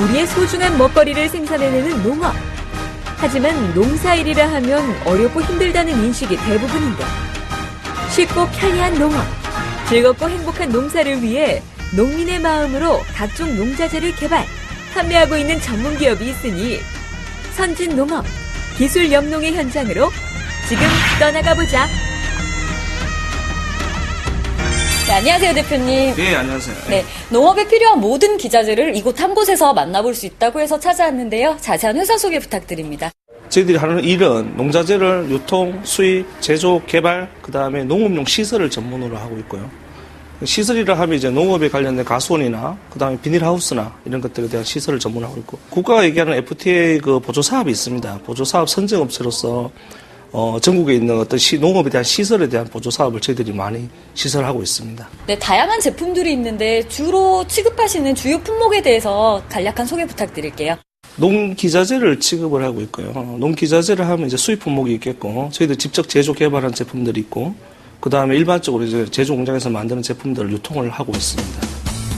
우리의 소중한 먹거리를 생산해내는 농업. 하지만 농사일이라 하면 어렵고 힘들다는 인식이 대부분인데 쉽고 편리한 농업, 즐겁고 행복한 농사를 위해 농민의 마음으로 각종 농자재를 개발, 판매하고 있는 전문기업이 있으니 선진농업, 기술염농의 현장으로 지금 떠나가보자. 네, 안녕하세요, 대표님. 네, 안녕하세요. 네, 농업에 필요한 모든 기자재를 이곳 한 곳에서 만나볼 수 있다고 해서 찾아왔는데요. 자세한 회사 소개 부탁드립니다. 저희들이 하는 일은 농자재를 유통, 수입, 제조, 개발, 그 다음에 농업용 시설을 전문으로 하고 있고요. 시설이라 하면 이제 농업에 관련된 가수원이나 그 다음에 비닐하우스나 이런 것들에 대한 시설을 전문하고 있고, 국가가 얘기하는 FTA 그 보조사업이 있습니다. 보조사업 선정업체로서 전국에 있는 어떤 농업에 대한 시설에 대한 보조사업을 저희들이 많이 시설하고 있습니다. 네, 다양한 제품들이 있는데 주로 취급하시는 주요 품목에 대해서 간략한 소개 부탁드릴게요. 농기자재를 취급을 하고 있고요. 농기자재를 하면 이제 수입 품목이 있겠고, 저희들 직접 제조 개발한 제품들이 있고, 그 다음에 일반적으로 이제 제조 공장에서 만드는 제품들을 유통을 하고 있습니다.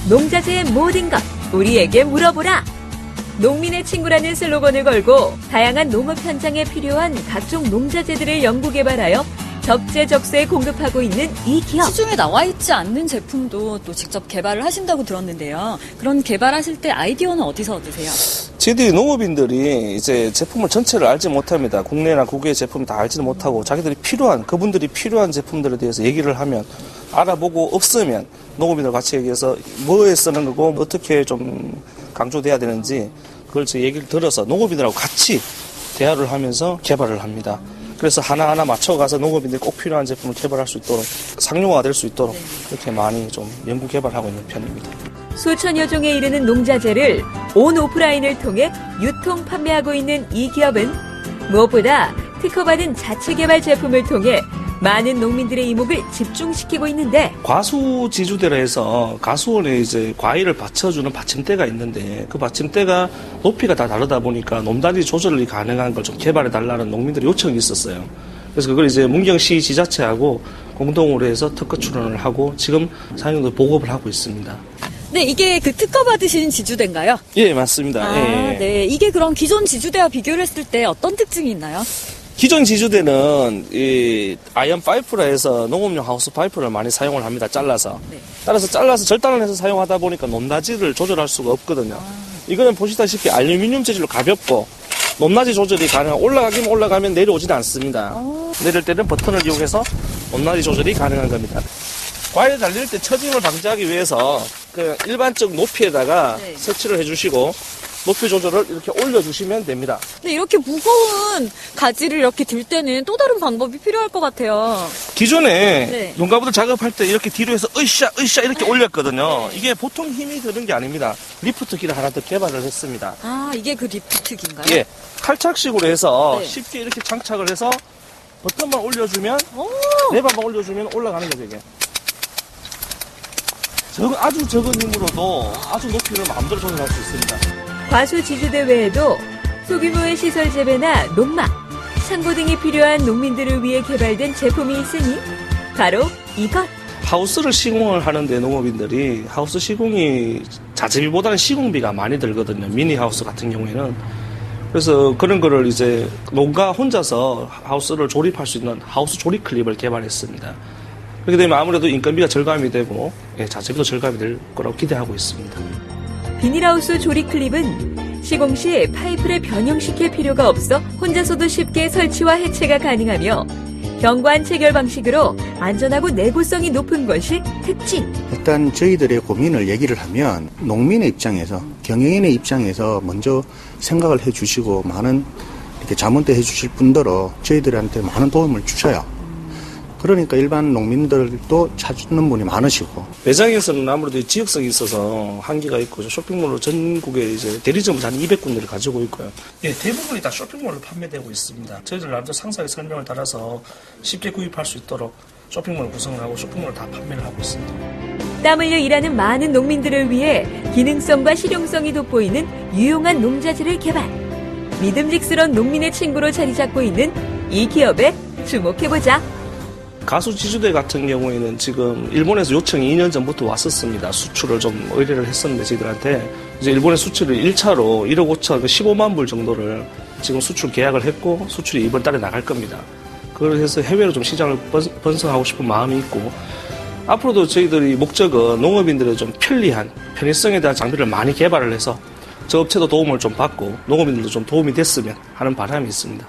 농자재의 모든 것 우리에게 물어보라. 농민의 친구라는 슬로건을 걸고 다양한 농업 현장에 필요한 각종 농자재들을 연구 개발하여 적재적소에 공급하고 있는 이 기업. 시중에 나와 있지 않는 제품도 또 직접 개발을 하신다고 들었는데요. 그런 개발하실 때 아이디어는 어디서 얻으세요? 저희들이 농업인들이 이제 제품을 전체를 알지 못합니다. 국내나 국외의 제품을 다 알지도 못하고 그분들이 필요한 제품들에 대해서 얘기를 하면 알아보고 없으면 농업인들 같이 얘기해서 뭐에 쓰는 거고 어떻게 좀 강조돼야 되는지 그걸 제 얘기를 들어서 농업인들하고 같이 대화를 하면서 개발을 합니다. 그래서 하나하나 맞춰가서 농업인들이 꼭 필요한 제품을 개발할 수 있도록 상용화가 될 수 있도록 그렇게 많이 좀 연구 개발하고 있는 편입니다. 수천여 종에 이르는 농자재를 온 오프라인을 통해 유통 판매하고 있는 이 기업은 무엇보다 특허받은 자체 개발 제품을 통해 많은 농민들의 이목을 집중시키고 있는데, 과수지주대라 해서 가수원에 이제 과일을 받쳐주는 받침대가 있는데 그 받침대가 높이가 다 다르다 보니까 놈다리 조절이 가능한 걸 좀 개발해 달라는 농민들의 요청이 있었어요. 그래서 그걸 이제 문경시 지자체하고 공동으로 해서 특허 출원을 하고 지금 사용도 보급을 하고 있습니다. 네, 이게 그 특허 받으신 지주대인가요? 예, 맞습니다. 예. 네. 이게 그럼 기존 지주대와 비교를 했을 때 어떤 특징이 있나요? 기존 지주대는 이 아이언 파이프라 해서 농업용 하우스 파이프를 많이 사용을 합니다. 잘라서. 네. 따라서 잘라서 절단을 해서 사용하다 보니까 높낮이를 조절할 수가 없거든요. 이거는 보시다시피 알루미늄 재질로 가볍고 높낮이 조절이 가능한, 올라가면 내려오지는 않습니다. 내릴 때는 버튼을 이용해서 높낮이 조절이 가능한 겁니다. 과일 달릴 때 처짐을 방지하기 위해서 그 일반적 높이에다가 네. 설치를 해주시고 높이 조절을 이렇게 올려주시면 됩니다. 근데 이렇게 무거운 가지를 이렇게 들 때는 또 다른 방법이 필요할 것 같아요. 기존에 네. 농가부들 작업할 때 이렇게 뒤로 해서 으쌰 이렇게 올렸거든요. 이게 보통 힘이 드는 게 아닙니다. 리프트기를 하나 더 개발을 했습니다. 아, 이게 그 리프트기인가요? 예, 탈착식으로 해서 네. 쉽게 이렇게 장착을 해서 버튼만 올려주면, 오! 레버만 올려주면 올라가는 거죠, 이게. 아주 적은 힘으로도 아주 높이를 마음대로 조절할 수 있습니다. 과수지주대 외에도 소규모의 시설 재배나 농막, 창고 등이 필요한 농민들을 위해 개발된 제품이 있으니 바로 이것. 하우스를 시공을 하는데 농업인들이 하우스 시공이 자재비보다는 시공비가 많이 들거든요. 미니 하우스 같은 경우에는. 그래서 그런 거를 이제 농가 혼자서 하우스를 조립할 수 있는 하우스 조립 클립을 개발했습니다. 그렇게 되면 아무래도 인건비가 절감이 되고 자재비도 절감이 될 거라고 기대하고 있습니다. 비닐하우스 조립 클립은 시공 시 파이프를 변형시킬 필요가 없어 혼자서도 쉽게 설치와 해체가 가능하며 견고한 체결 방식으로 안전하고 내구성이 높은 것이 특징. 일단 저희들의 고민을 얘기를 하면 농민의 입장에서, 경영인의 입장에서 먼저 생각을 해주시고 많은 이렇게 자문대 해주실 분들로 저희들한테 많은 도움을 주셔요. 그러니까 일반 농민들도 찾는 분이 많으시고. 매장에서는 아무래도 지역성이 있어서 한계가 있고 쇼핑몰로 전국에 이제 대리점을 한 200군데를 가지고 있고요. 예, 대부분이 다 쇼핑몰로 판매되고 있습니다. 저희들 나름대로 상사의 설명을 따라서 쉽게 구입할 수 있도록 쇼핑몰을 구성을 하고 쇼핑몰을 다 판매를 하고 있습니다. 땀 흘려 일하는 많은 농민들을 위해 기능성과 실용성이 돋보이는 유용한 농자재를 개발. 믿음직스러운 농민의 친구로 자리 잡고 있는 이 기업에 주목해보자. 가수지주대 같은 경우에는 지금 일본에서 요청이 2년 전부터 왔었습니다. 수출을 좀 의뢰를 했었는데 저희들한테 이제 일본의 수출을 1차로 1억 5천 15만 불 정도를 지금 수출 계약을 했고 수출이 이번 달에 나갈 겁니다. 그래서 해외로 좀 시장을 번성하고 싶은 마음이 있고 앞으로도 저희들이 목적은 농업인들의 좀 편리한 편의성에 대한 장비를 많이 개발을 해서 저 업체도 도움을 좀 받고 농업인들도 좀 도움이 됐으면 하는 바람이 있습니다.